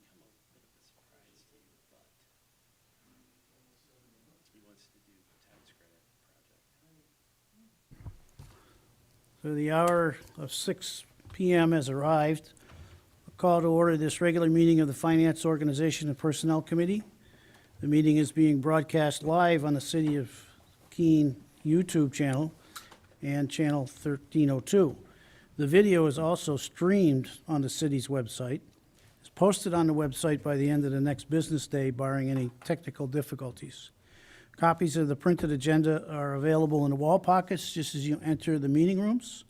come a bit of a surprise to you, but he wants to do tax credit project. So the hour of 6 p.m. has arrived. A call to order this regular meeting of the Finance, Organization, and Personnel Committee. The meeting is being broadcast live on the City of Keene YouTube channel and channel 1302. The video is also streamed on the city's website. It's posted on the website by the end of the next business day, barring any technical difficulties. Copies of the printed agenda are available in the wall pockets just as you enter the meeting rooms.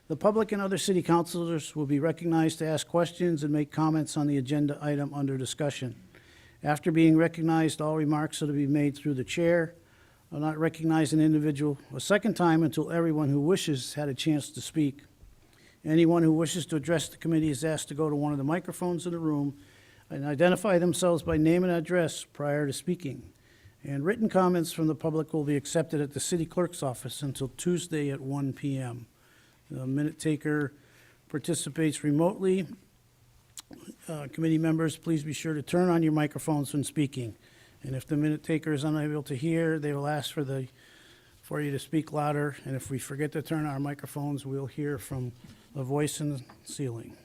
The public and other city councilors will be recognized to ask questions and make comments on the agenda item under discussion. After being recognized, all remarks are to be made through the chair. I'll not recognize an individual a second time until everyone who wishes had a chance to speak. Anyone who wishes to address the committee is asked to go to one of the microphones in the room and identify themselves by name and address prior to speaking. And written comments from the public will be accepted at the city clerk's office until Tuesday at 1 p.m. The minute taker participates remotely. Committee members, please be sure to turn on your microphones when speaking. And if the minute taker is unable to hear, they will ask for you to speak louder. And if we forget to turn on our microphones, we'll hear from the voice in the ceiling.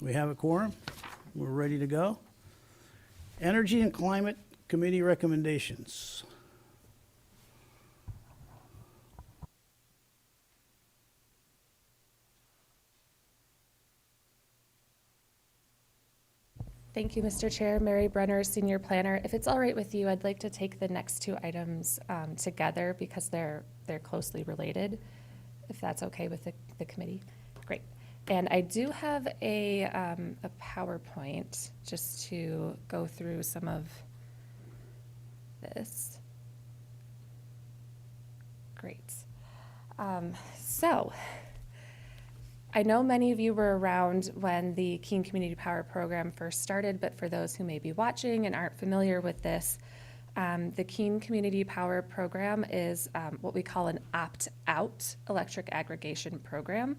We have a quorum. We're ready to go. Energy and Climate Committee recommendations. Thank you, Mr. Chair. Mary Brenner, Senior Planner. If it's all right with you, I'd like to take the next two items together because they're closely related, if that's okay with the committee. Great. And I do have a PowerPoint just to go through some of this. Great. So I know many of you were around when the Keene Community Power Program first started, but for those who may be watching and aren't familiar with this, the Keene Community Power Program is what we call an opt-out electric aggregation program.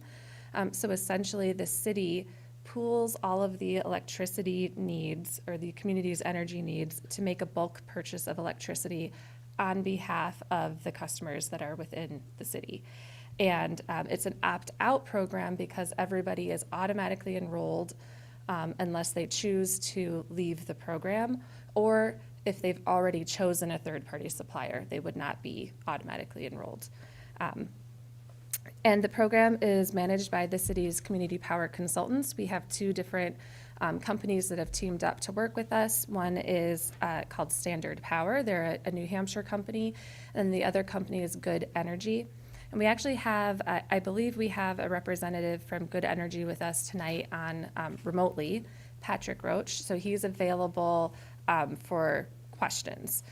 So essentially the city pools all of the electricity needs or the community's energy needs to make a bulk purchase of electricity on behalf of the customers that are within the city. And it's an opt-out program because everybody is automatically enrolled unless they choose to leave the program, or if they've already chosen a third-party supplier, they would not be automatically enrolled. And the program is managed by the city's community power consultants. We have two different companies that have teamed up to work with us. One is called Standard Power. They're a New Hampshire company, and the other company is Good Energy. And we actually have, I believe we have a representative from Good Energy with us tonight on remotely, Patrick Roach. So he's available for questions.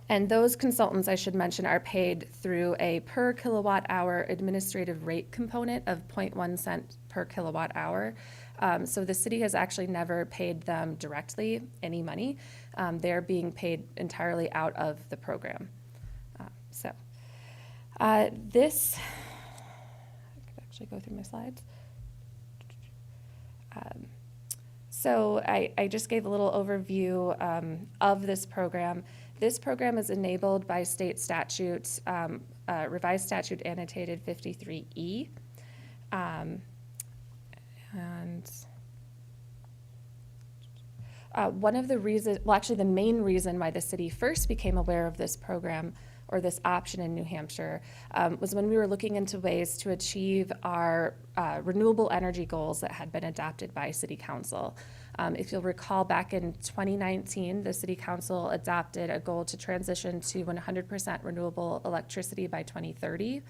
And those consultants, I should mention, are paid through a per kilowatt hour administrative rate component of 0.1 cent per kilowatt hour. So the city has actually never paid them directly any money. They're being paid entirely out of the program. This, I could actually go through my slides. So I just gave a little overview of this program. This program is enabled by state statute, revised statute annotated 53E. One of the reasons, well, actually the main reason why the city first became aware of this program or this option in New Hampshire was when we were looking into ways to achieve our renewable energy goals that had been adopted by City Council. If you'll recall, back in 2019, the City Council adopted a goal to transition to 100% renewable electricity by 2030,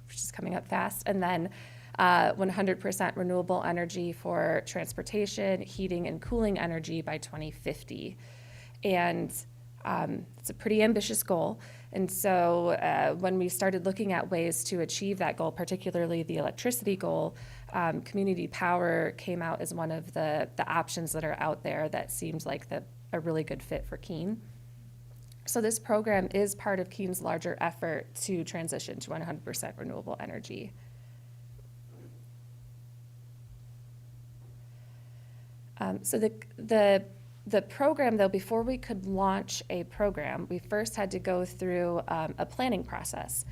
which is coming up fast, and then 100% renewable energy for transportation, heating, and cooling energy by 2050. And it's a pretty ambitious goal. And so when we started looking at ways to achieve that goal, particularly the electricity goal, community power came out as one of the options that are out there that seems like a really good fit for Keene. So this program is part of Keene's larger effort to transition to 100% renewable energy. So the program, though, before we could launch a program, we first had to go through a planning process.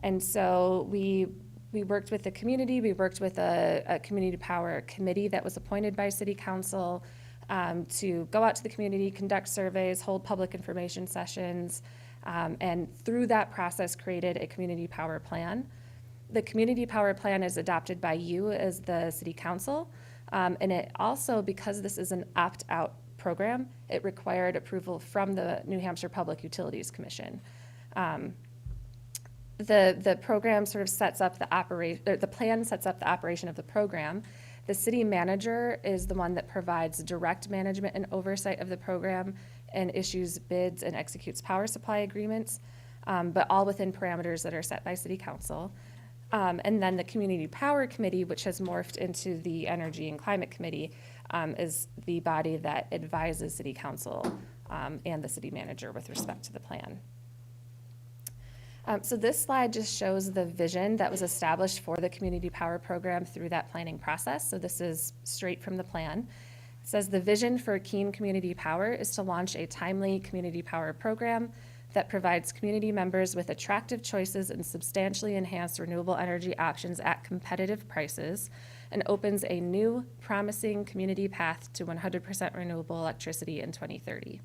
And so we worked with the community, we worked with a community power committee that was appointed by City Council to go out to the community, conduct surveys, hold public information sessions, and through that process created a community power plan. The community power plan is adopted by you as the City Council, and it also, because this is an opt-out program, it required approval from the New Hampshire Public Utilities Commission. The program sort of sets up the plan sets up the operation of the program. The city manager is the one that provides direct management and oversight of the program and issues bids and executes power supply agreements, but all within parameters that are set by City Council. And then the Community Power Committee, which has morphed into the Energy and Climate Committee, is the body that advises City Council and the city manager with respect to the plan. So this slide just shows the vision that was established for the Community Power Program through that planning process. So this is straight from the plan. It says the vision for Keene Community Power is to launch a timely community power program that provides community members with attractive choices and substantially enhanced renewable energy options at competitive prices, and opens a new, promising community path to 100% renewable electricity in 2030.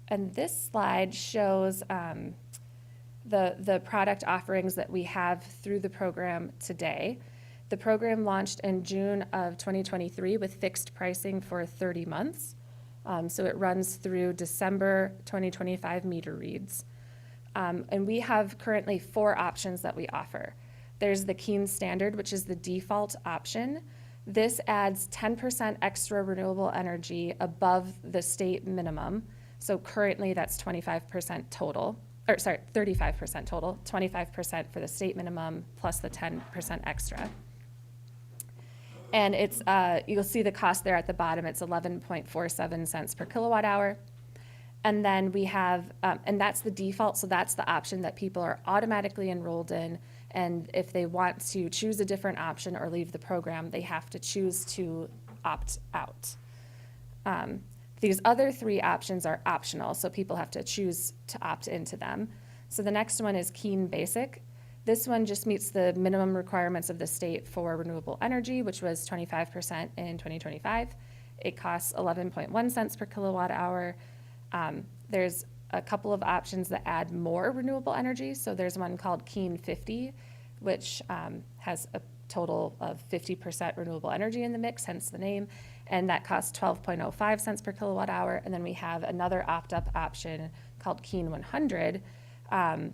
And this slide shows the product offerings that we have through the program today. The program launched in June of 2023 with fixed pricing for 30 months. So it runs through December 2025 meter reads. And we have currently 4 options that we offer. There's the Keene Standard, which is the default option. This adds 10% extra renewable energy above the state minimum. So currently that's 25% total, or sorry, 35% total, 25% for the state minimum plus the 10% extra. And it's, you'll see the cost there at the bottom, it's 11.47 cents per kilowatt hour. And then we have, and that's the default, so that's the option that people are automatically enrolled in. And if they want to choose a different option or leave the program, they have to choose to opt out. These other 3 options are optional, so people have to choose to opt into them. So the next one is Keene Basic. This one just meets the minimum requirements of the state for renewable energy, which was 25% in 2025. It costs 11.1 cents per kilowatt hour. There's a couple of options that add more renewable energy. So there's one called Keene 50, which has a total of 50% renewable energy in the mix, hence the name, and that costs 12.05 cents per kilowatt hour. And then we have another opt-up option called Keene 100,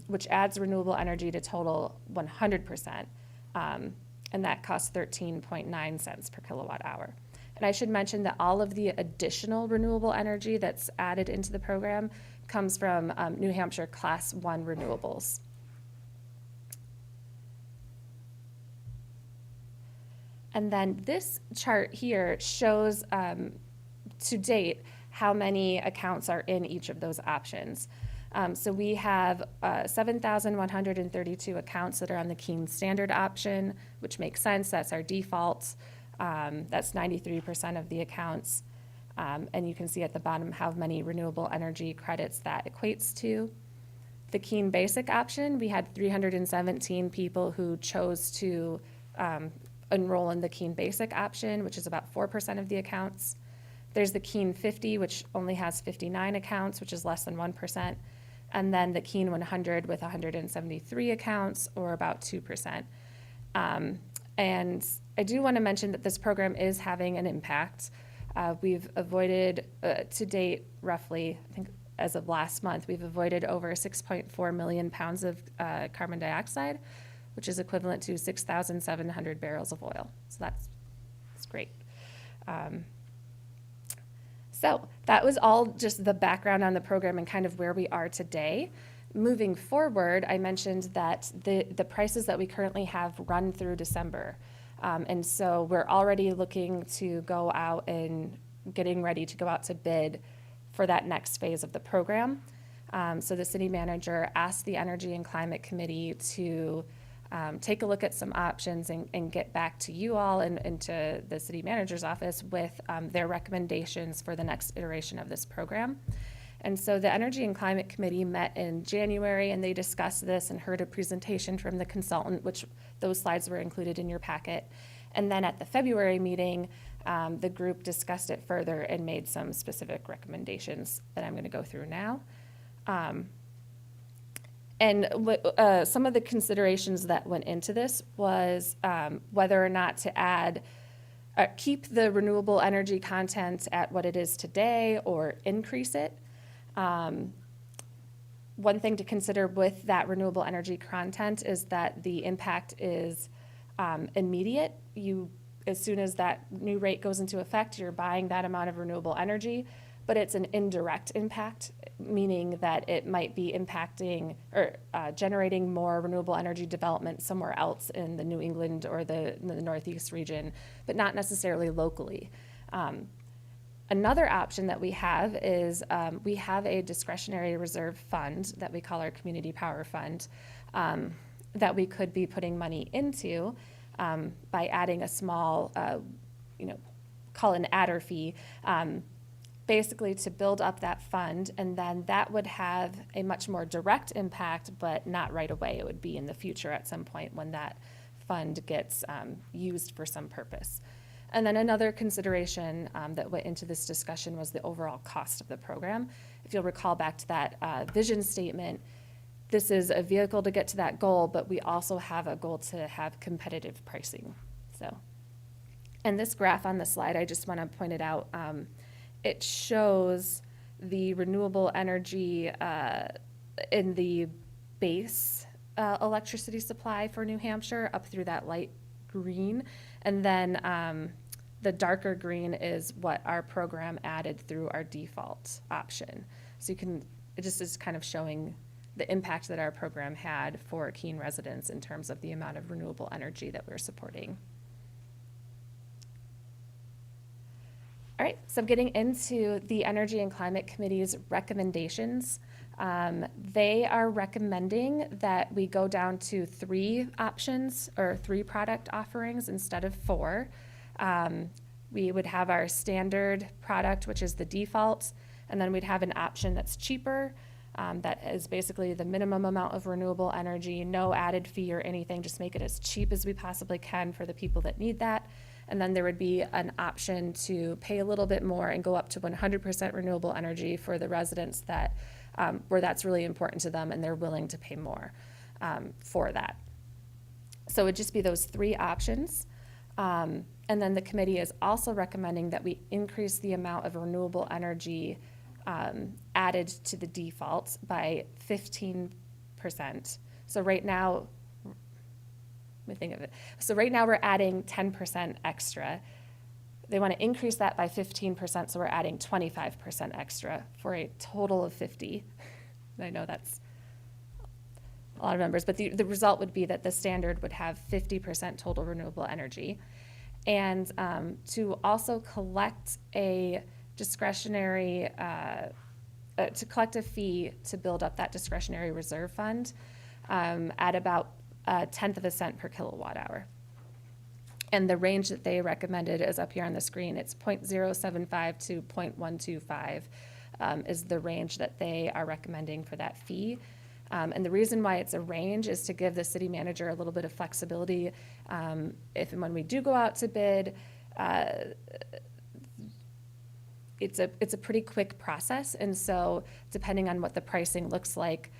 which adds renewable energy to total 100%, and that costs 13.9 cents per kilowatt hour. And I should mention that all of the additional renewable energy that's added into the program comes from New Hampshire Class 1 renewables. And then this chart here shows to date how many accounts are in each of those options. So we have 7,132 accounts that are on the Keene Standard option, which makes sense. That's our default. That's 93% of the accounts. And you can see at the bottom how many renewable energy credits that equates to. The Keene Basic option, we had 317 people who chose to enroll in the Keene Basic option, which is about 4% of the accounts. There's the Keene 50, which only has 59 accounts, which is less than 1%. And then the Keene 100 with 173 accounts, or about 2%. And I do want to mention that this program is having an impact. We've avoided, to date, roughly, I think as of last month, we've avoided over 6.4 million pounds of carbon dioxide, which is equivalent to 6,700 barrels of oil. So that's great. So that was all just the background on the program and kind of where we are today. Moving forward, I mentioned that the prices that we currently have run through December. And so we're already looking to go out and getting ready to go out to bid for that next phase of the program. So the city manager asked the Energy and Climate Committee to take a look at some options and get back to you all and to the city manager's office with their recommendations for the next iteration of this program. And so the Energy and Climate Committee met in January, and they discussed this and heard a presentation from the consultant, which those slides were included in your packet. And then at the February meeting, the group discussed it further and made some specific recommendations that I'm going to go through now. Some of the considerations that went into this was whether or not to keep the renewable energy content at what it is today or increase it. One thing to consider with that renewable energy content is that the impact is immediate. As soon as that new rate goes into effect, you're buying that amount of renewable energy, but it's an indirect impact, meaning that it might be impacting or generating more renewable energy development somewhere else in the New England or the Northeast region, but not necessarily locally. Another option that we have is we have a discretionary reserve fund that we call our Community Power Fund that we could be putting money into by adding a small, call an adder fee, basically to build up that fund, and then that would have a much more direct impact, but not right away. It would be in the future at some point when that fund gets used for some purpose. And then another consideration that went into this discussion was the overall cost of the program. If you'll recall back to that vision statement, this is a vehicle to get to that goal, but we also have a goal to have competitive pricing. So, and this graph on the slide, I just want to point it out. It shows the renewable energy in the base electricity supply for New Hampshire up through that light green. And then the darker green is what our program added through our default option. So it just is kind of showing the impact that our program had for Keene residents in terms of the amount of renewable energy that we're supporting. All right, so I'm getting into the Energy and Climate Committee's recommendations. They are recommending that we go down to 3 options or 3 product offerings instead of 4. We would have our standard product, which is the default, and then we'd have an option that's cheaper. That is basically the minimum amount of renewable energy, no added fee or anything, just make it as cheap as we possibly can for the people that need that. And then there would be an option to pay a little bit more and go up to 100% renewable energy for the residents that where that's really important to them and they're willing to pay more for that. So it would just be those 3 options. And then the committee is also recommending that we increase the amount of renewable energy added to the default by 15%. So right now, let me think of it. So right now we're adding 10% extra. They want to increase that by 15%, so we're adding 25% extra for a total of 50. I know that's a lot of numbers, but the result would be that the standard would have 50% total renewable energy. And to also collect a discretionary, to collect a fee to build up that discretionary reserve fund at about 1/10 of a cent per kilowatt hour. And the range that they recommended is up here on the screen. It's 0.075 to 0.125 is the range that they are recommending for that fee. And the reason why it's a range is to give the city manager a little bit of flexibility. If and when we do go out to bid, it's a pretty quick process. And so depending on what the pricing looks like,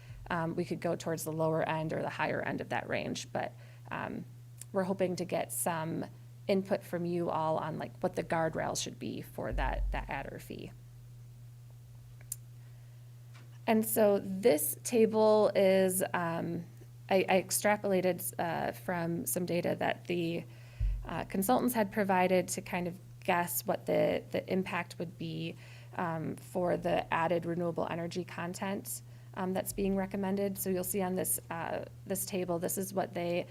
we could go towards the lower end or the higher end of that range. But we're hoping to get some input from you all on like what the guardrails should be for that adder fee. And so this table is, I extrapolated from some data that the consultants had provided to kind of guess what the impact would be for the added renewable energy content that's being recommended. So you'll see on this table, this is what they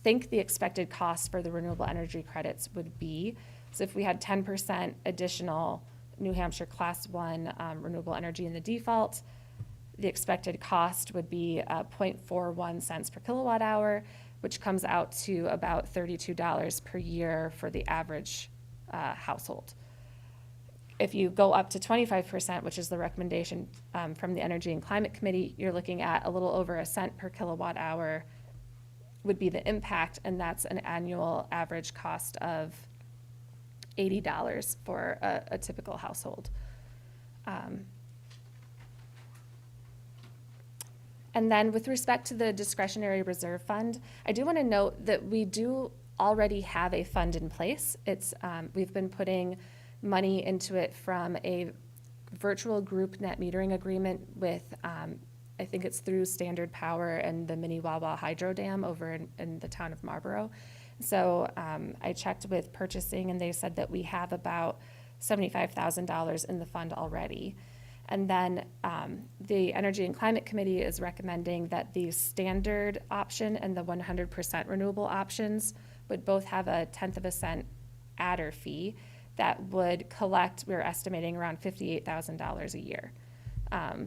think the expected cost for the renewable energy credits would be. So if we had 10% additional New Hampshire Class 1 renewable energy in the default, The expected cost would be 0.41 cents per kilowatt hour, which comes out to about $32 per year for the average household. If you go up to 25%, which is the recommendation from the Energy and Climate Committee, you're looking at a little over a cent per kilowatt hour would be the impact, and that's an annual average cost of $80 for a typical household. And then with respect to the discretionary reserve fund, I do want to note that we do already have a fund in place. We've been putting money into it from a virtual group net metering agreement with, I think it's through Standard Power and the Mini Wawa Hydro Dam over in the town of Marlboro. So I checked with purchasing, and they said that we have about $75,000 in the fund already. And then the Energy and Climate Committee is recommending that the standard option and the 100% renewable options would both have a 1/10 of a cent adder fee that would collect, we're estimating, around $58,000 a year.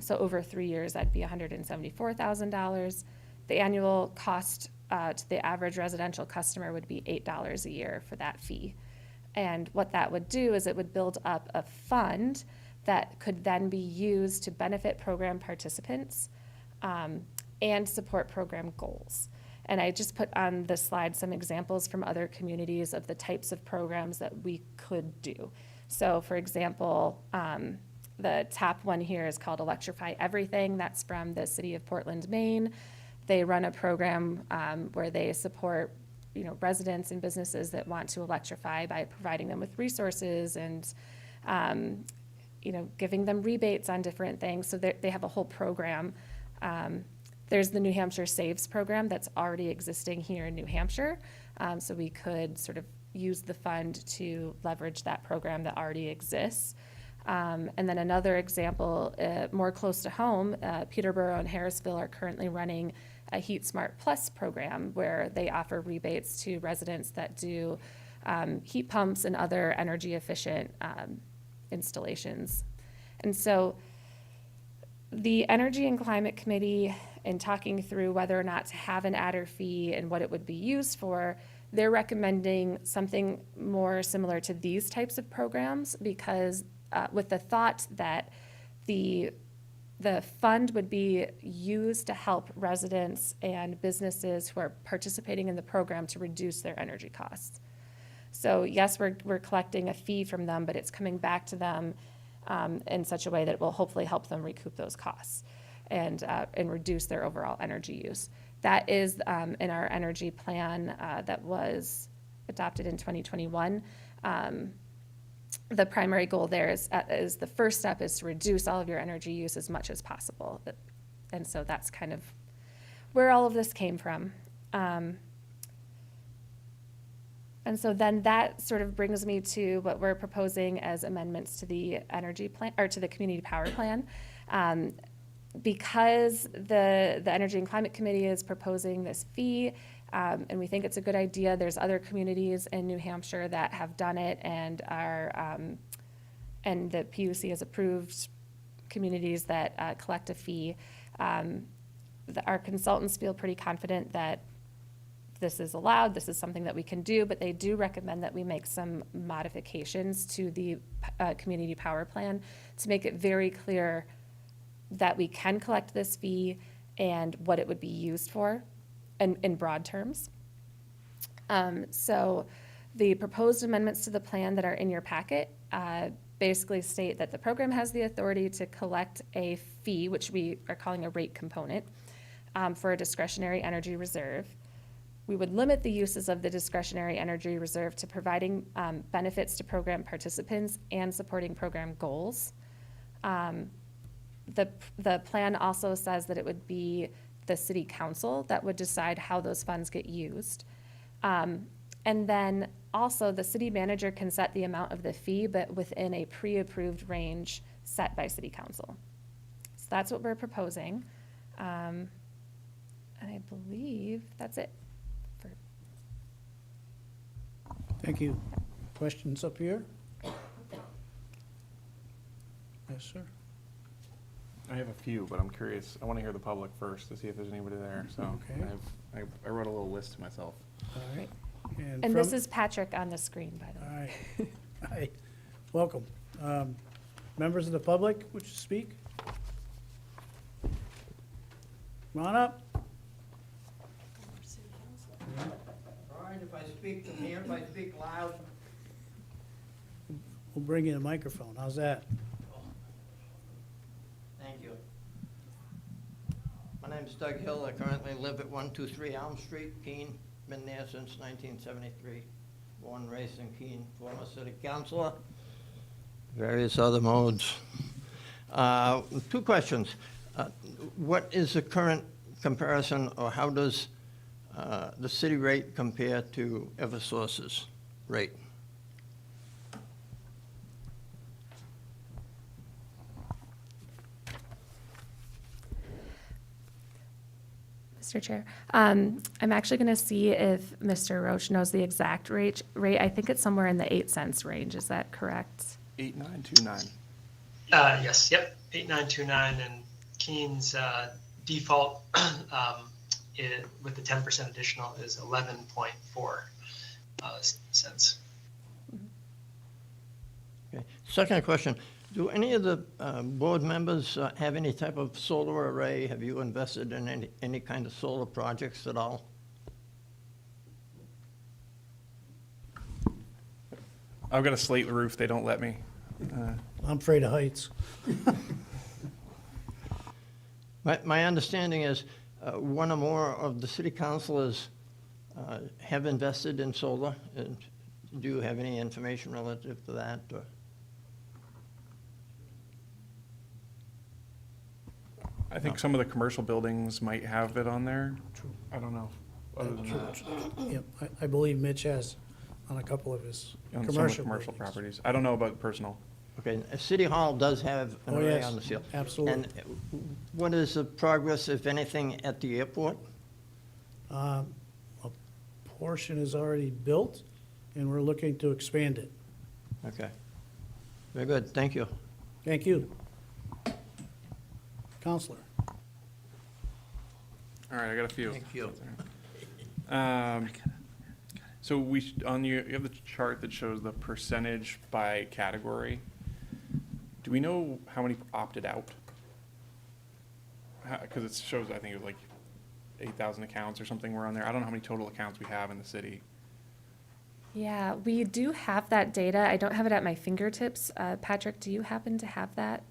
So over 3 years, that'd be $174,000. The annual cost to the average residential customer would be $8 a year for that fee. And what that would do is it would build up a fund that could then be used to benefit program participants and support program goals. And I just put on this slide some examples from other communities of the types of programs that we could do. So for example, the top one here is called Electrify Everything. That's from the city of Portland, Maine. They run a program where they support residents and businesses that want to electrify by providing them with resources and giving them rebates on different things. So they have a whole program. There's the New Hampshire Saves program that's already existing here in New Hampshire. So we could sort of use the fund to leverage that program that already exists. And then another example, more close to home, Peterborough and Harrisville are currently running a Heat Smart Plus program where they offer rebates to residents that do heat pumps and other energy efficient installations. And so the Energy and Climate Committee, in talking through whether or not to have an adder fee and what it would be used for, they're recommending something more similar to these types of programs because with the thought that the fund would be used to help residents and businesses who are participating in the program to reduce their energy costs. So yes, we're collecting a fee from them, but it's coming back to them in such a way that it will hopefully help them recoup those costs and reduce their overall energy use. That is in our energy plan that was adopted in 2021. The primary goal there is the first step is to reduce all of your energy use as much as possible. And so that's kind of where all of this came from. And so then that sort of brings me to what we're proposing as amendments to the energy plan, or to the community power plan. Because the Energy and Climate Committee is proposing this fee, and we think it's a good idea. There's other communities in New Hampshire that have done it and are, and the PUC has approved communities that collect a fee. Our consultants feel pretty confident that this is allowed, this is something that we can do, but they do recommend that we make some modifications to the community power plan to make it very clear that we can collect this fee and what it would be used for in broad terms. So the proposed amendments to the plan that are in your packet basically state that the program has the authority to collect a fee, which we are calling a rate component, for a discretionary energy reserve. We would limit the uses of the discretionary energy reserve to providing benefits to program participants and supporting program goals. The plan also says that it would be the city council that would decide how those funds get used. And then also the city manager can set the amount of the fee, but within a pre-approved range set by city council. So that's what we're proposing. And I believe that's it. Thank you. Questions up here? Yes, sir. I have a few, but I'm curious. I want to hear the public first to see if there's anybody there. So Okay. I wrote a little list to myself. All right. And this from- is Patrick on the screen, by the way. All right. Hi, welcome. Members of the public, would you speak? Come on up. All right, if I speak from here, if I speak loud, We'll bring you the microphone. How's that? thank you. My name's Doug Hill. I currently live at 123 Elm Street, Keene. Been there since 1973. Born and raised in Keene, former city councilor, various other modes. Two questions. What is the current comparison, or how does the city rate compare to Eversource's rate? Mr. Chair, I'm actually going to see if Mr. Roach knows the exact rate. I think it's somewhere in the 8 cents range. Is that correct? 8929. Yes, yep, 8929, and Keene's default with the 10% additional is 11.4 cents. Okay. Second question, do any of the board members have any type of solar array? Have you invested in any kind of solar projects at all? I've got a slate roof. They don't let me. I'm afraid of heights. My understanding is one or more of the city councilors have invested in solar. And do you have any information relative to that? Or? I think some of the commercial buildings might have it on there. I don't know. Other than that, Yep, I believe Mitch has on a couple of his on some of the commercial commercial buildings. properties. I don't know about personal. Okay, City Hall does have an Oh, array yes, on the seal. absolutely. And what is the progress, if anything, at the airport? A portion is already built, and we're looking to expand it. Okay. Very good, thank you. Thank you. Counselor? All right, I got a few. Thank you. So on you have the chart that shows the percentage by category. Do we know how many opted out? Because it shows, I think it was like 8,000 accounts or something were on there. I don't know how many total accounts we have in the city. Yeah, we do have that data. I don't have it at my fingertips. Patrick, do you happen to have that?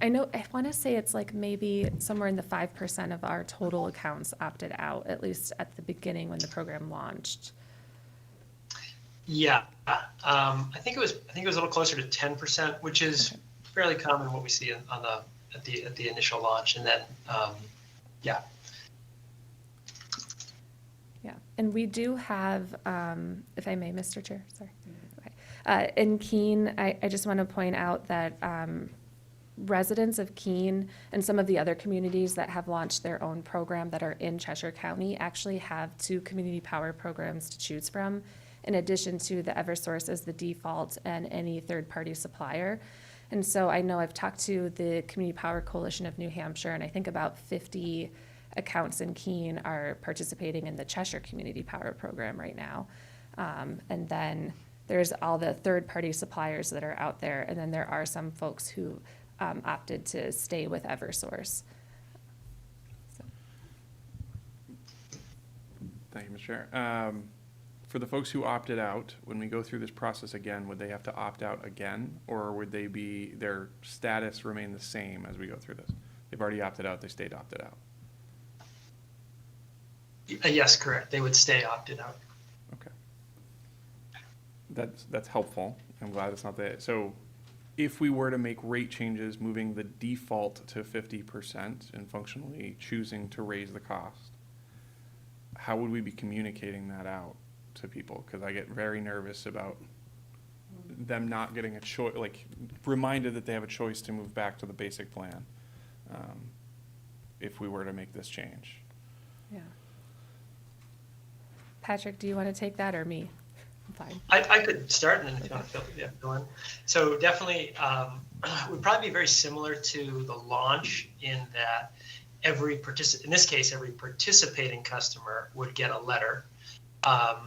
I want to say it's like maybe somewhere in the 5% of our total accounts opted out, at least at the beginning when the program launched. Yeah, I think it was a little closer to 10%, which is fairly common what we see at the initial launch, and then yeah. Yeah, and we do have, if I may, Mr. Chair, sorry. Okay. In Keene, I just want to point out that residents of Keene and some of the other communities that have launched their own program that are in Cheshire County actually have 2 community power programs to choose from, in addition to the Eversource as the default and any third-party supplier. And so I know I've talked to the Community Power Coalition of New Hampshire, and I think about 50 accounts in Keene are participating in the Cheshire Community Power Program right now. And then there's all the third-party suppliers that are out there, and then there are some folks who opted to stay with Eversource. So. Thank you, Mr. Chair. For the folks who opted out, when we go through this process again, would they have to opt out again, or would their status remain the same as we go through this? They've already opted out, they stayed opted out. Yes, correct. They would stay opted out. Okay. That's helpful. I'm glad it's not that. So if we were to make rate changes, moving the default to 50% and functionally choosing to raise the cost, how would we be communicating that out to people? Because I get very nervous about them not getting a choice, like reminded that they have a choice to move back to the basic plan if we were to make this change. Yeah. Patrick, do you want to take that or me? I'm fine. I could start, and then if you want to fill in. So definitely, would probably be very similar to the launch in that in this case, every participating customer would get a letter, at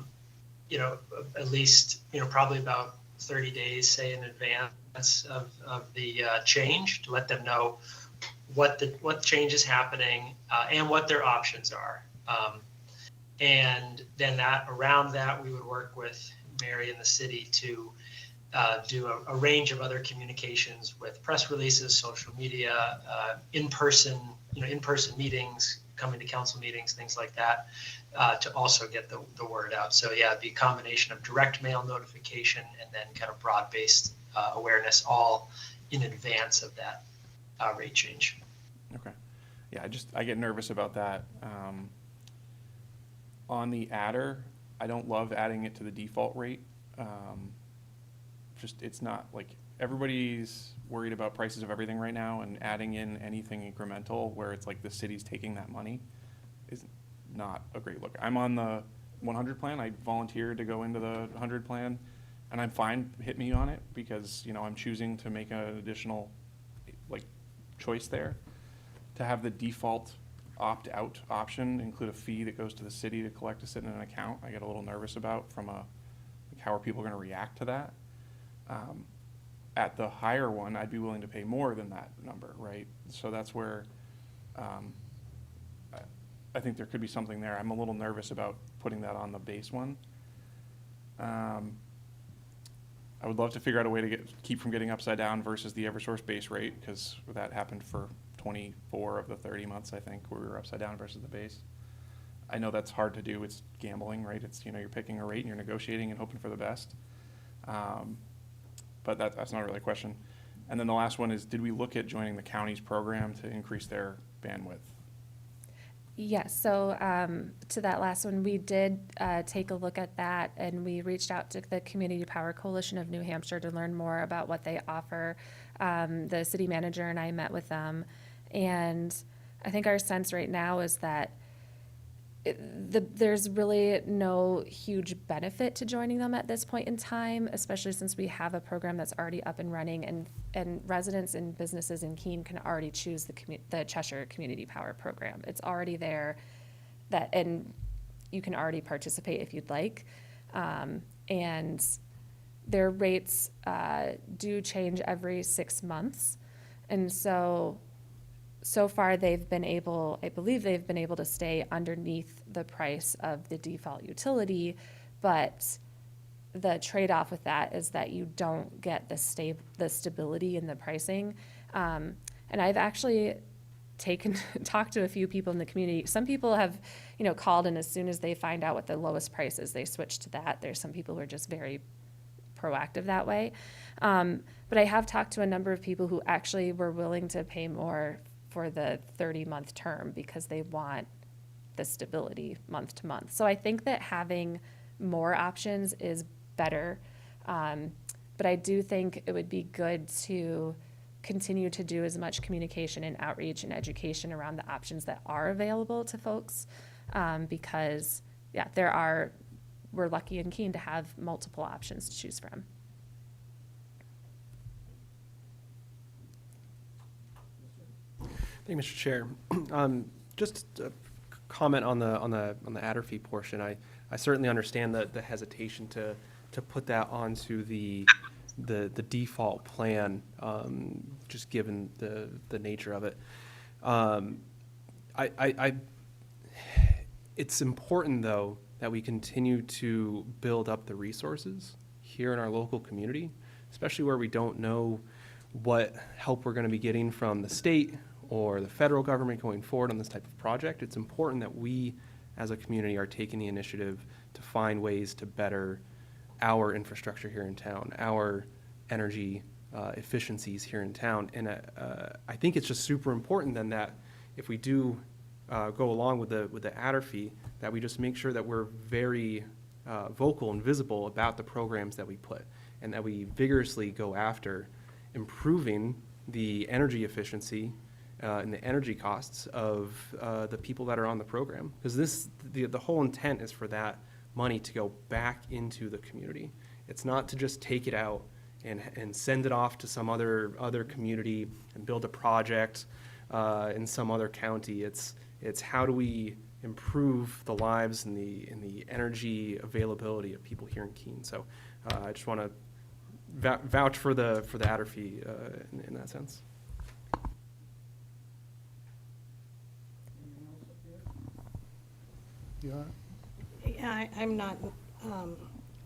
least, probably about 30 days, say, in advance of the change, to let them know what change is happening and what their options are. And then around that, we would work with Mary and the city to do a range of other communications with press releases, social media, in-person meetings, coming to council meetings, things like that, to also get the word out. So yeah, it'd be a combination of direct mail notification and then kind of broad-based awareness, all in advance of that rate change. Okay. Yeah, I get nervous about that. On the adder, I don't love adding it to the default rate. It's not like everybody's worried about prices of everything right now, and adding in anything incremental where it's like the city's taking that money is not a great look. I'm on the 100 plan. I volunteered to go into the 100 plan, and I'm fine. Hit me on it because, I'm choosing to make an additional choice there. To have the default opt-out option include a fee that goes to the city to collect to sit in an account, I get a little nervous about from how are people going to react to that? At the higher one, I'd be willing to pay more than that number, right? So that's where I think there could be something there. I'm a little nervous about putting that on the base one. I would love to figure out a way to keep from getting upside down versus the Eversource base rate, because that happened for 24 of the 30 months, I think, where we were upside down versus the base. I know that's hard to do. It's gambling, right? It's, you're picking a rate and you're negotiating and hoping for the best. But that's not really a question. And then the last one is, did we look at joining the county's program to increase their bandwidth? Yes, so to that last one, we did take a look at that, and we reached out to the Community Power Coalition of New Hampshire to learn more about what they offer. The city manager and I met with them, and I think our sense right now is that there's really no huge benefit to joining them at this point in time, especially since we have a program that's already up and running, and residents and businesses in Keene can already choose the Cheshire Community Power Program. It's already there, and you can already participate if you'd like. And their rates do change every 6 months, and so far I believe they've been able to stay underneath the price of the default utility, but the trade-off with that is that you don't get the stability in the pricing. And I've actually talked to a few people in the community. Some people have, called, and as soon as they find out what the lowest price is, they switch to that. There's some people who are just very proactive that way. But I have talked to a number of people who actually were willing to pay more for the 30-month term because they want the stability month to month. So I think that having more options is better. But I do think it would be good to continue to do as much communication and outreach and education around the options that are available to folks. Because we're lucky and keen to have multiple options to choose from. Thank you, Mr. Chair. Just a comment on the adder fee portion. I certainly understand the hesitation to put that onto the default plan, just given the nature of it. It's important, though, that we continue to build up the resources here in our local community, especially where we don't know what help we're going to be getting from the state or the federal government going forward on this type of project. It's important that we, as a community, are taking the initiative to find ways to better our infrastructure here in town, our energy efficiencies here in town. And I think it's just super important then that if we do go along with the adder fee, that we just make sure that we're very vocal and visible about the programs that we put, and that we vigorously go after improving the energy efficiency and the energy costs of the people that are on the program. Because the whole intent is for that money to go back into the community. It's not to just take it out and send it off to some other community and build a project in some other county. It's how do we improve the lives and the energy availability of people here in Keene. So I just want to vouch for the adder fee in that sense. You are? Yeah, I'm not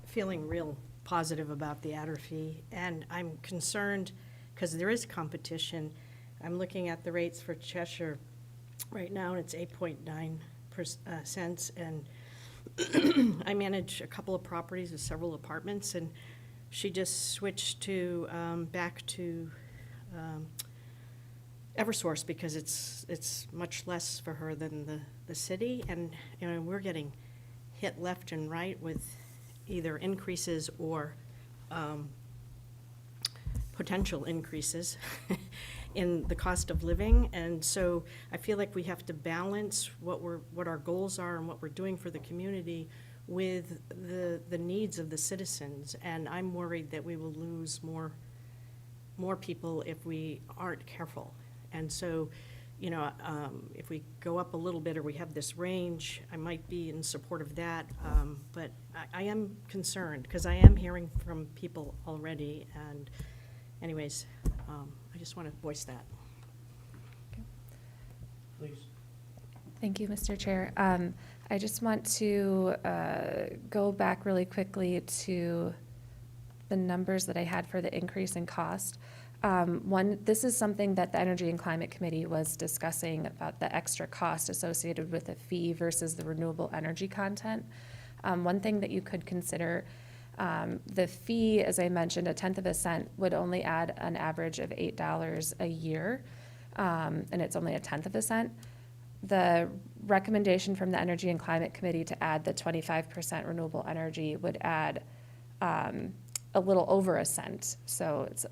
feeling real positive about the adder fee, and I'm concerned because there is competition. I'm looking at the rates for Cheshire right now, and it's 8.9 cents, and I manage a couple of properties with several apartments, and she just switched to back to Eversource because it's much less for her than the city, and you know, we're getting hit left and right with either increases or potential increases in the cost of living. And so I feel like we have to balance what our goals are and what we're doing for the community with the needs of the citizens. And I'm worried that we will lose more people if we aren't careful. And so, you know, if we go up a little bit or we have this range, I might be in support of that. But I am concerned because I am hearing from people already. And anyways, I just want to voice that. Please. Thank you, Mr. Chair. I just want to go back really quickly to the numbers that I had for the increase in cost. This is something that the Energy and Climate Committee was discussing about the extra cost associated with a fee versus the renewable energy content. One thing that you could consider, the fee, as I mentioned, 1/10 cent would only add an average of $8 a year, and it's only 1/10 cent. The recommendation from the Energy and Climate Committee to add the 25% renewable energy would add a little over a cent. So it's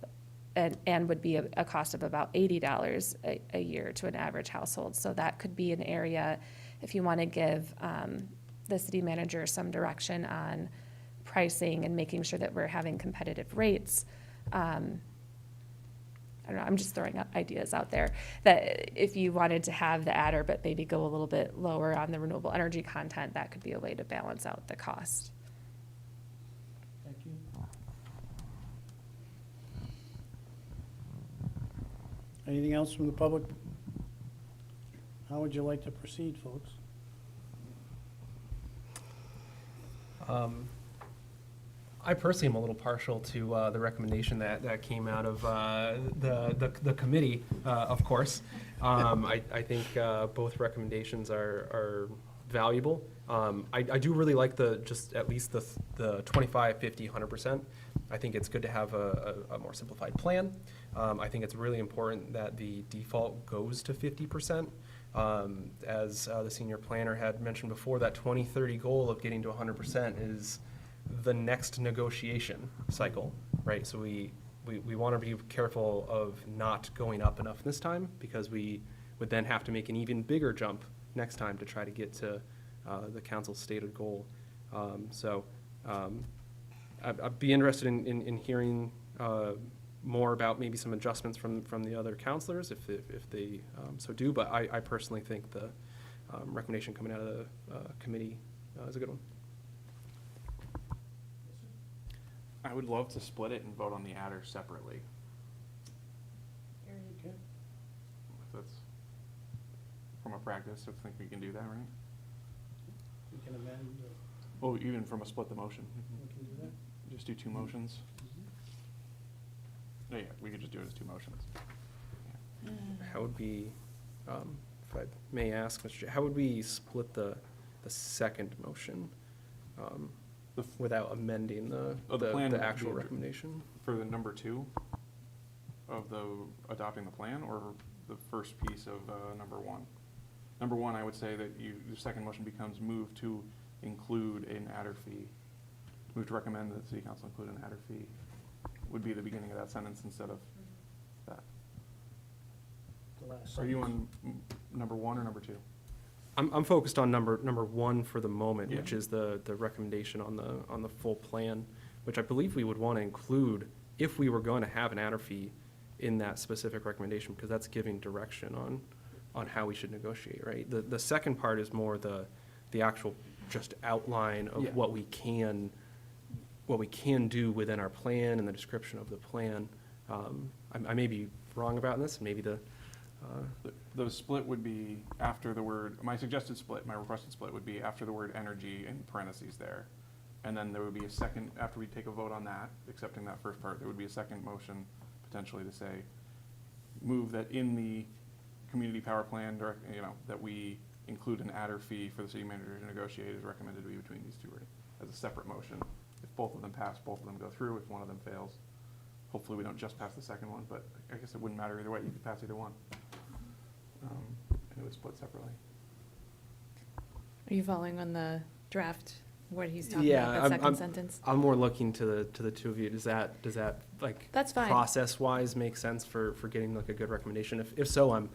and would be a cost of about $80 a year to an average household. So that could be an area, if you want to give the city manager some direction on pricing and making sure that we're having competitive rates. I don't know, I'm just throwing out ideas out there, that if you wanted to have the adder but maybe go a little bit lower on the renewable energy content, that could be a way to balance out the cost. Thank you. Anything else from the public? How would you like to proceed, folks? I personally am a little partial to the recommendation that came out of the committee, of course. I think both recommendations are valuable. I do really like just at least the 25, 50, 100%. I think it's good to have a more simplified plan. I think it's really important that the default goes to 50%. As the senior planner had mentioned before, that 2030 goal of getting to 100% is the next negotiation cycle, right? So we want to be careful of not going up enough this time, because we would then have to make an even bigger jump next time to try to get to the council's stated goal. I'd be interested in hearing more about maybe some adjustments from the other counselors if they so do, but I personally think the recommendation coming out of the committee is a good one. I would love to split it and vote on the adder separately. Okay. If that's from a practice, I think we can do that, right? We can amend, Oh, even from a split the motion. we can do that. Just do two motions. No, yeah, we could just do it as two motions. How would we, if I may ask, Mr. Chair, how would we split the second motion without amending the plan would actual be- recommendation? For the number 2 of the adopting the plan, or the first piece of number 1? Number 1, I would say that the second motion becomes move to include an adder fee. Move to recommend that the city council include an adder fee would be the beginning of that sentence instead of that. The last Are you sentence. on number 1 or number 2? I'm focused on number 1 for the moment, Yeah. which is the recommendation on the full plan, which I believe we would want to include if we were going to have an adder fee in that specific recommendation, because that's giving direction on how we should negotiate, right? The second part is more the actual just outline of Yeah. what we can do within our plan and the description of the plan. I may be wrong about this, maybe The split would be after the word, my suggested split, my requested split would be after the word energy in parentheses there. And then there would be a second, after we take a vote on that, accepting that first part, there would be a second motion potentially to say, move that in the community power plan, that we include an adder fee for the city manager to negotiate is recommended to be between these two wording as a separate motion. If both of them pass, both of them go through. If one of them fails, hopefully we don't just pass the second one, but I guess it wouldn't matter either way. You could pass either one. And it would split separately. Are you following on the draft, what he's talking Yeah, about, that second sentence? I'm more looking to the two of you. Does that like That's fine. process-wise make sense for getting like a good recommendation? If so, I'm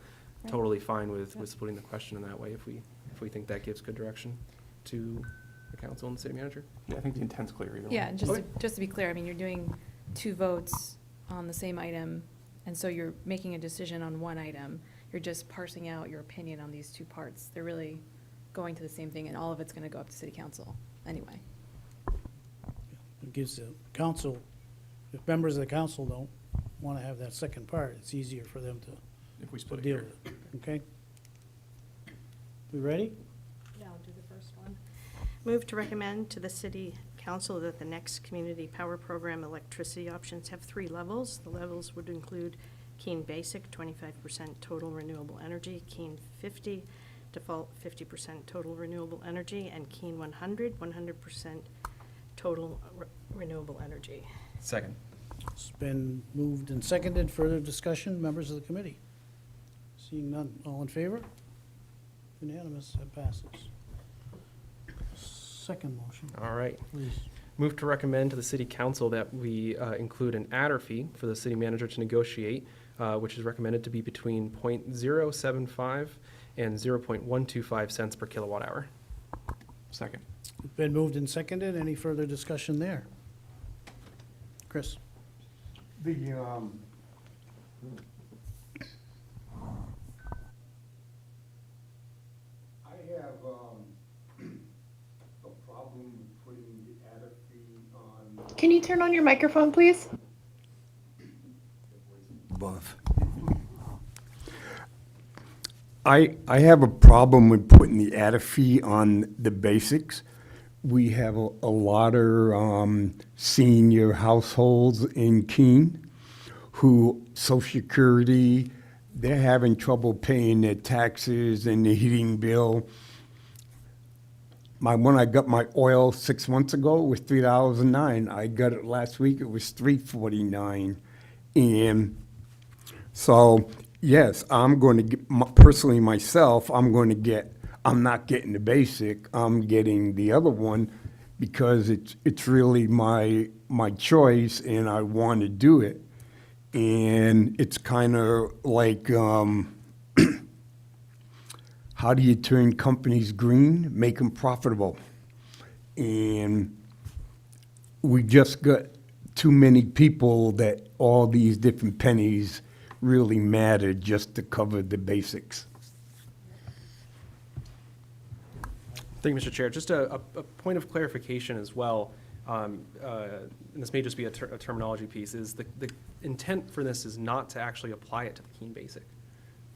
totally fine with splitting the question in that way if we think that gives good direction to the council and the city manager. Yeah, I think the intent's clear either way. Yeah, and just to be clear, I mean, you're doing two votes on the same item, and so you're making a decision on one item. You're just parsing out your opinion on these two parts. They're really going to the same thing, and all of it's gonna go up to city council anyway. It gives the council, if members of the council don't want to have that second part, it's easier for them If we to split it deal here. with it, okay? We ready? Yeah, I'll do the first one. Move to recommend to the city council that the next community power program electricity options have 3 levels. The levels would include Keene Basic, 25% total renewable energy, Keene 50, default 50% total renewable energy, and Keene 100, 100% total renewable energy. Second. It's been moved and seconded. Further discussion, members of the committee? Seeing none, all in favor? Unanimous, that passes. Second motion, All right. please. Move to recommend to the city council that we include an adder fee for the city manager to negotiate, which is recommended to be between 0.075 and 0.125 cents per kilowatt hour. Second. Been moved and seconded. Any further discussion there? Chris? I have a problem with putting the adder fee on. Can you turn on your microphone, please? Above. I have a problem with putting the adder fee on the basics. We have a lot of senior households in Keene who, Social Security, they're having trouble paying their taxes and the heating bill. When I got my oil 6 months ago, it was $3.09. I got it last week, it was $3.49. And so, yes, I'm going to get, personally myself, I'm not getting the basic, I'm getting the other one because it's really my choice and I want to do it. And it's kind of like, how do you turn companies green? Make them profitable. And we just got too many people that all these different pennies really matter just to cover the basics. Thank you, Mr. Chair. Just a point of clarification as well, and this may just be a terminology piece, is the intent for this is not to actually apply it to the Keene Basic.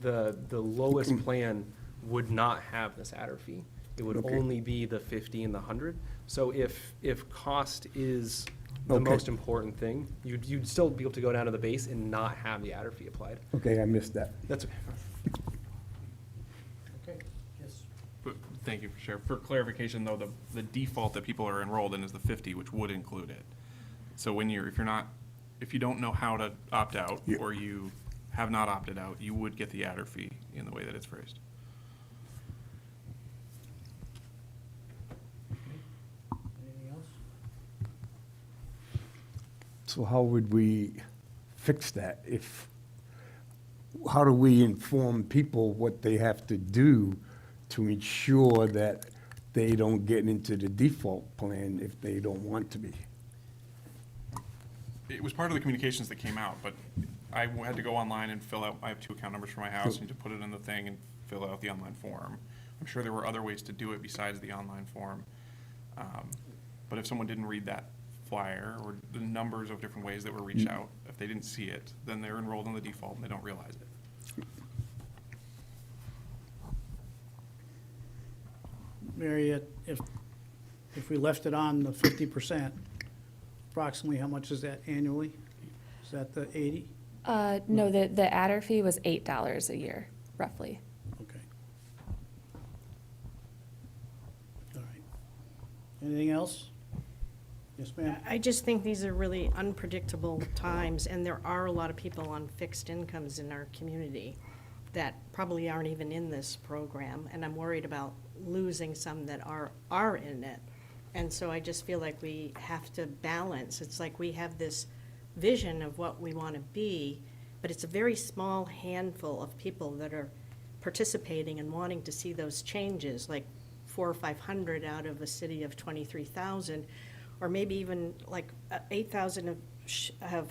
The lowest plan would not have this adder fee. It would Okay. only be the 50 and the 100. So if cost is the Okay. most important thing, you'd still be able to go down to the base and not have the adder fee applied. Okay, I missed that. That's okay. Okay, yes. But thank you, Chair. For clarification, though, the default that people are enrolled in is the 50, which would include it. So if you don't know how to opt out, Yeah. or you have not opted out, you would get the adder fee in the way that it's phrased. Anything else? So how would we fix that? How do we inform people what they have to do to ensure that they don't get into the default plan if they don't want to be? it was part of the communications that came out, but I had to go online and fill out, I have 2 account numbers for my house, and to put it in the thing and fill out the online form. I'm sure there were other ways to do it besides the online form. But if someone didn't read that flyer, or the numbers of different ways that were reached out, if they didn't see it, then they're enrolled in the default and they don't realize it. Mary, if we left it on the 50%, approximately how much is that annually? Is that the 80? No, the adder fee was $8 a year, roughly. Okay. All right. Anything else? Yes, ma'am? I just think these are really unpredictable times, and there are a lot of people on fixed incomes in our community that probably aren't even in this program, and I'm worried about losing some that are in it. And so I just feel like we have to balance. It's like we have this vision of what we want to be, but it's a very small handful of people that are participating and wanting to see those changes, like 400 or 500 out of a city of 23,000, or maybe even like 8,000 have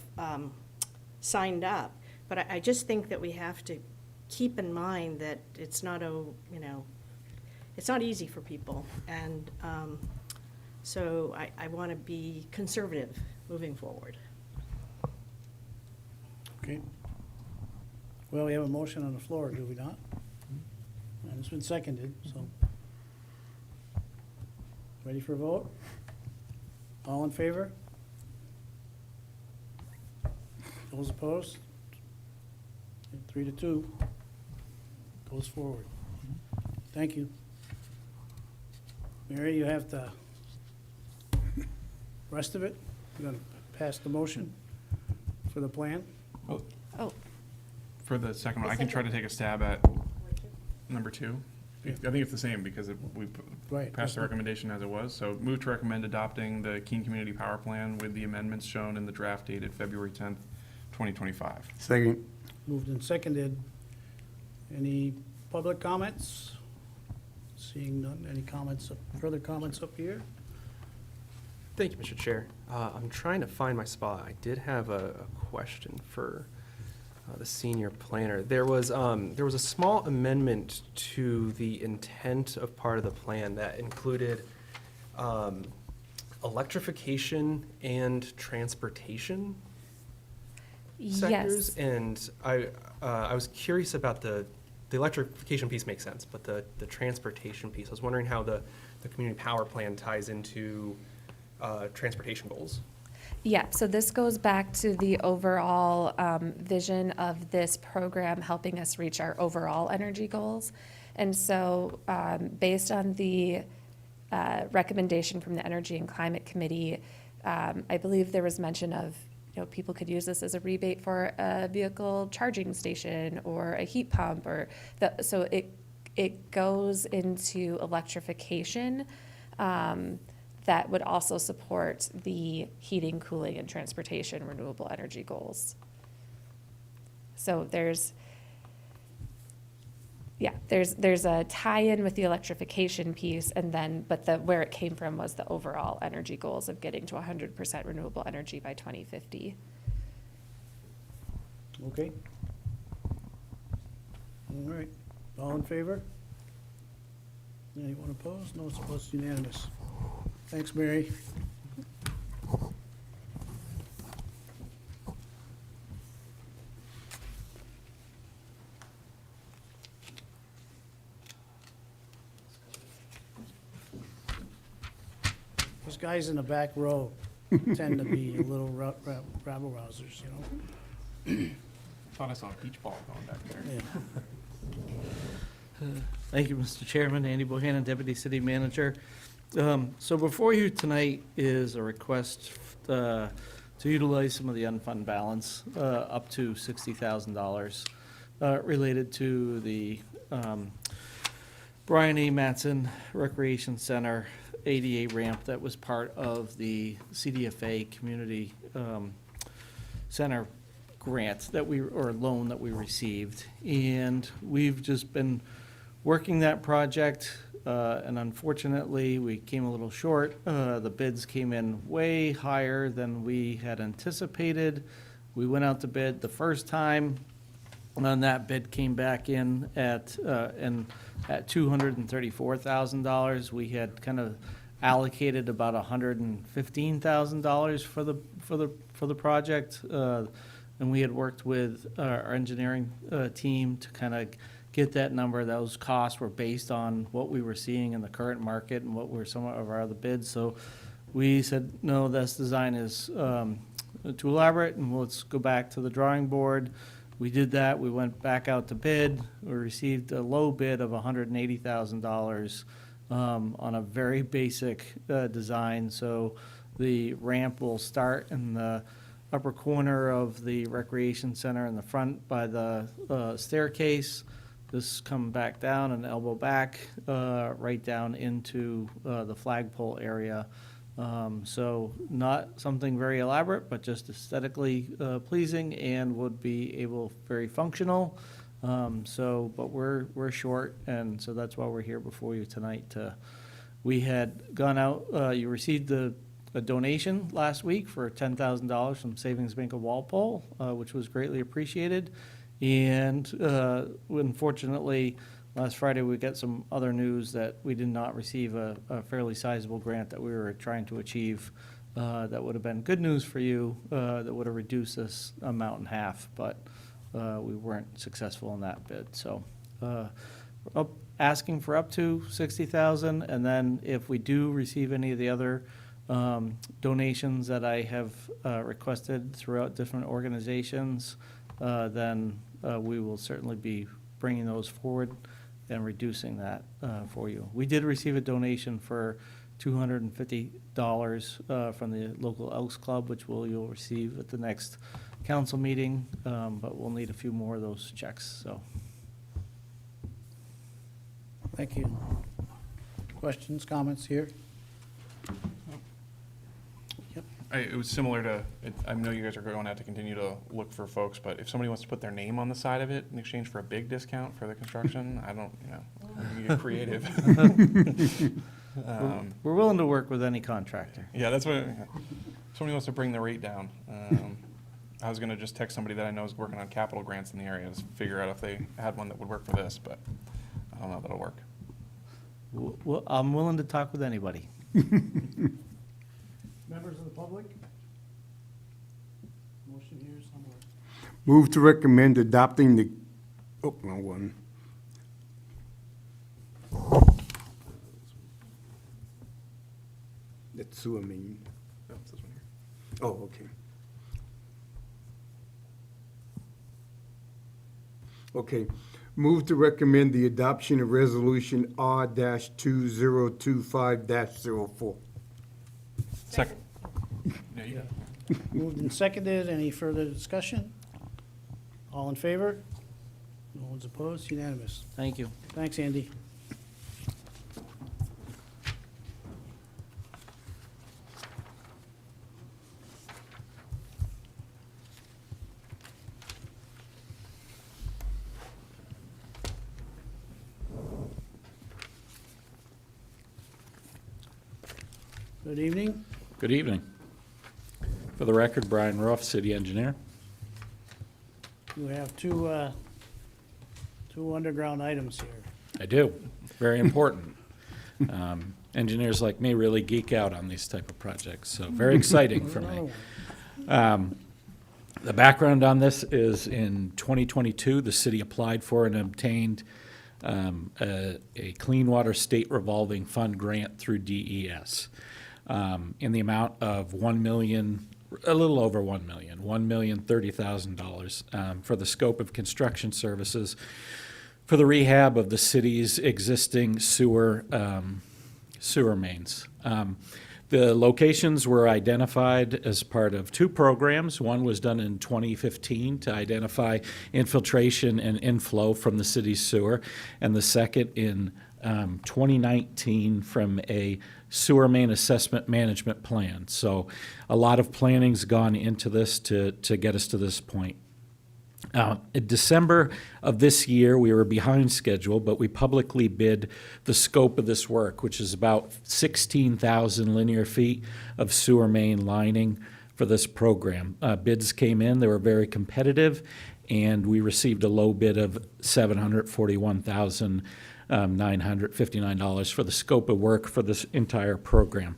signed up. But I just think that we have to keep in mind that it's not it's not easy for people. And so I want to be conservative moving forward. Okay. Well, we have a motion on the floor, do we not? And it's been seconded, so. Ready for a vote? All in favor? Those opposed? 3-2. Goes forward. Thank you. Mary, you have the rest of it? You're gonna pass the motion for the plan? Oh, For the second one, I can try to take a stab at number 2. I think it's the same because we Right. passed the recommendation as it was. So move to recommend adopting the Keene Community Power Plan with the amendments shown in the draft dated February 10th, 2025. Second. Moved and seconded. Any public comments? Seeing none. Any comments, further comments up here? Thank you, Mr. Chair. I'm trying to find my spot. I did have a question for the senior planner. There was a small amendment to the intent of part of the plan that included electrification and transportation sectors. yes. And I was curious about the electrification piece makes sense, but the transportation piece, I was wondering how the community power plan ties into transportation goals. Yeah, so this goes back to the overall vision of this program helping us reach our overall energy goals. And so based on the recommendation from the Energy and Climate Committee, I believe there was mention of, people could use this as a rebate for a vehicle charging station or a heat pump, so it goes into electrification. That would also support the heating, cooling, and transportation renewable energy goals. So there's a tie-in with the electrification piece, and then, but where it came from was the overall energy goals of getting to 100% renewable energy by 2050. Okay. All right. All in favor? Anyone opposed? No, it's unanimous. Thanks, Mary. Those guys in the back row tend to be a little rabble-rousers, Thought I saw a beach ball going back there. Yeah. Thank you, Mr. Chairman. Andy Bohannon, Deputy City Manager. So before you tonight is a request to utilize some of the unfunded balance, up to $60,000, related to the Brian A. Mattson Recreation Center ADA ramp that was part of the CDFA Community Center grant or loan that we received. And we've just been working that project. and unfortunately, we came a little short. The bids came in way higher than we had anticipated. We went out to bid the first time, and that bid came back in at $234,000. We had kind of allocated about $115,000 for the project, and we had worked with our engineering team to kind of get that number. Those costs were based on what we were seeing in the current market and what were some of our other bids. So we said, no, this design is too elaborate, and let's go back to the drawing board. We did that. We went back out to bid. We received a low bid of $180,000 on a very basic design. So the ramp will start in the upper corner of the recreation center in the front by the staircase. This come back down and elbow back right down into the flagpole area. So not something very elaborate, but just aesthetically pleasing and would be very functional. But we're short, and so that's why we're here before you tonight. We had gone out, you received a donation last week for $10,000 from Savings Bank of Walpole, which was greatly appreciated. And unfortunately, last Friday, we got some other news that we did not receive a fairly sizable grant that we were trying to achieve. That would have been good news for you, that would have reduced this amount in half, but we weren't successful in that bid. So asking for up to $60,000, and then if we do receive any of the other donations that I have requested throughout different organizations, then we will certainly be bringing those forward and reducing that for you. We did receive a donation for $250 from the local Elks Club, which you'll receive at the next council meeting, but we'll need a few more of those checks, so. Thank you. Questions, comments here? It was similar to, I know you guys are going to have to continue to look for folks, but if somebody wants to put their name on the side of it in exchange for a big discount for the construction, I don't, you get creative. We're willing to work with any contractor. Yeah, that's what, if somebody wants to bring the rate down. I was going to just text somebody that I know is working on capital grants in the area to figure out if they had one that would work for this, but I don't know if that'll work. Well, I'm willing to talk with anybody. Members of the public? Motion here somewhere. Move to recommend adopting the, wrong one. That's sewer main. No, it's this one here. Oh, okay. Okay. Move to recommend the adoption of Resolution R-2025-04. Second. Yeah, you Moved and seconded. Any further discussion? All in favor? No one's opposed? Unanimous. Thank you. Thanks, Andy. Good evening. Good evening. For the record, Brian Ruff, city engineer. You have two underground items here. I do. Very important. Engineers like me really geek out on these type of projects, so very exciting for me. The background on this is in 2022, the city applied for and obtained a Clean Water State Revolving Fund grant through DES in the amount of $1 million, a little over $1 million, $1,030,000 for the scope of construction services for the rehab of the city's existing sewer mains. The locations were identified as part of two programs. One was done in 2015 to identify infiltration and inflow from the city's sewer, and the second in 2019 from a sewer main assessment management plan. So a lot of planning's gone into this to get us to this point. In December of this year, we were behind schedule, but we publicly bid the scope of this work, which is about 16,000 linear feet of sewer main lining for this program. Bids came in, they were very competitive, and we received a low bid of $741,959 for the scope of work for this entire program.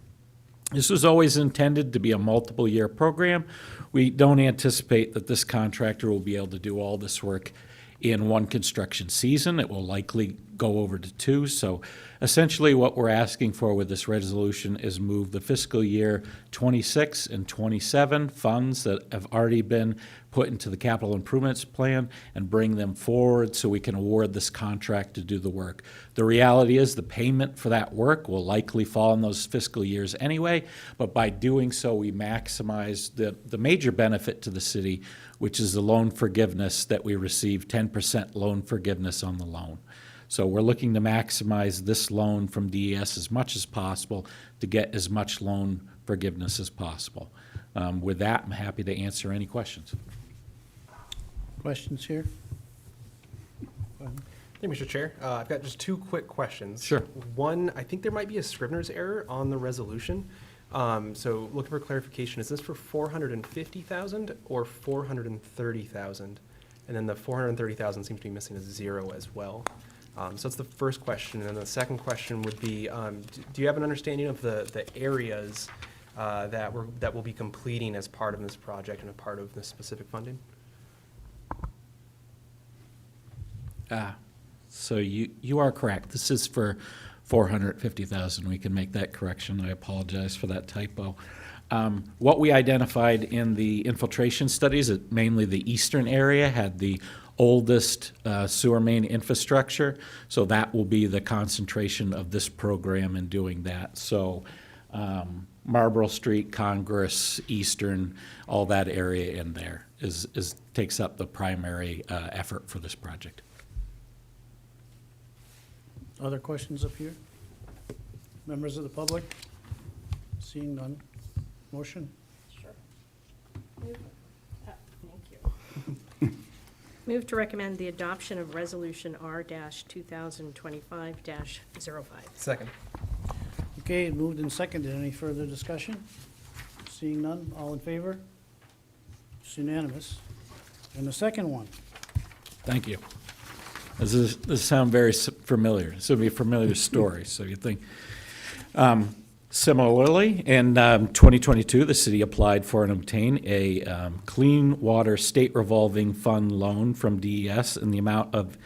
This was always intended to be a multiple-year program. We don't anticipate that this contractor will be able to do all this work in one construction season. It will likely go over to two. So essentially what we're asking for with this resolution is move the fiscal year 26 and 27 funds that have already been put into the capital improvements plan and bring them forward so we can award this contract to do the work. The reality is the payment for that work will likely fall in those fiscal years anyway, but by doing so, we maximize the major benefit to the city, which is the loan forgiveness that we receive, 10% loan forgiveness on the loan. So we're looking to maximize this loan from DES as much as possible to get as much loan forgiveness as possible. With that, I'm happy to answer any questions. Questions here? Thank you, Mr. Chair. I've got just two quick questions. Sure. One, I think there might be a Scrivener's error on the resolution. So looking for clarification, is this for 450,000 or 430,000? And then the 430,000 seems to be missing a zero as well. So that's the first question. And then the second question would be, do you have an understanding of the areas that we'll be completing as part of this project and a part of this specific funding? So you are correct. This is for 450,000. We can make that correction. I apologize for that typo. What we identified in the infiltration studies, mainly the eastern area, had the oldest sewer main infrastructure. So that will be the concentration of this program in doing that. So Marlborough Street, Congress, Eastern, all that area in there takes up the primary effort for this project. Other questions up here? Members of the public? Seeing none. Motion? Sure. Thank you. Move to recommend the adoption of Resolution R-2025-05. Second. Okay, moved and seconded. Any further discussion? Seeing none. All in favor? It's unanimous. And the second one? Thank you. This sounds very familiar. This would be a familiar story, so you think. Similarly, in 2022, the city applied for and obtained a Clean Water State Revolving Fund loan from DES in the amount of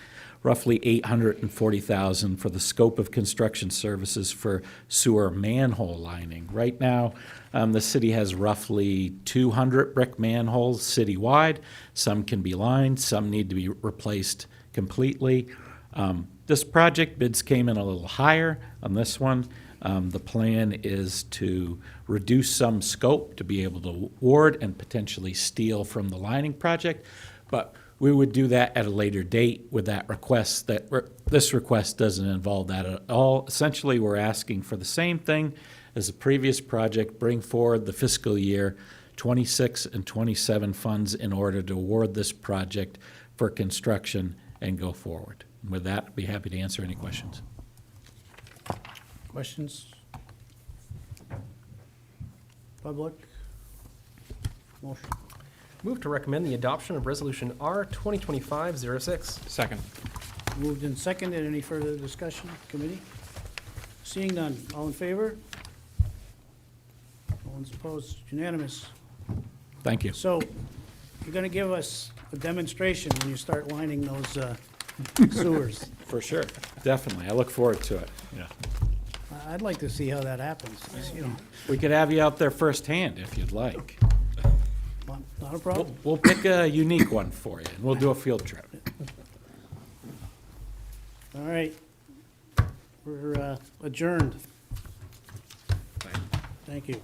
roughly $840,000 for the scope of construction services for sewer manhole lining. Right now, the city has roughly 200 brick manholes citywide. Some can be lined, some need to be replaced completely. This project bids came in a little higher on this one. The plan is to reduce some scope to be able to award and potentially steal from the lining project, but we would do that at a later date with that request. This request doesn't involve that at all. Essentially, we're asking for the same thing as the previous project, bring forward the fiscal year 26 and 27 funds in order to award this project for construction and go forward. With that, I'd be happy to answer any questions. Questions? Public? Motion? Move to recommend the adoption of Resolution R-2025-06. Second. Moved and seconded. Any further discussion, committee? Seeing none. All in favor? No one's opposed. Unanimous. Thank you. So you're going to give us a demonstration when you start lining those sewers. For sure, definitely. I look forward to it. Yeah. I'd like to see how that happens, you know. We could have you out there firsthand if you'd like. Not a problem. We'll pick a unique one for you, and we'll do a field trip. All right. We're adjourned. Thank you.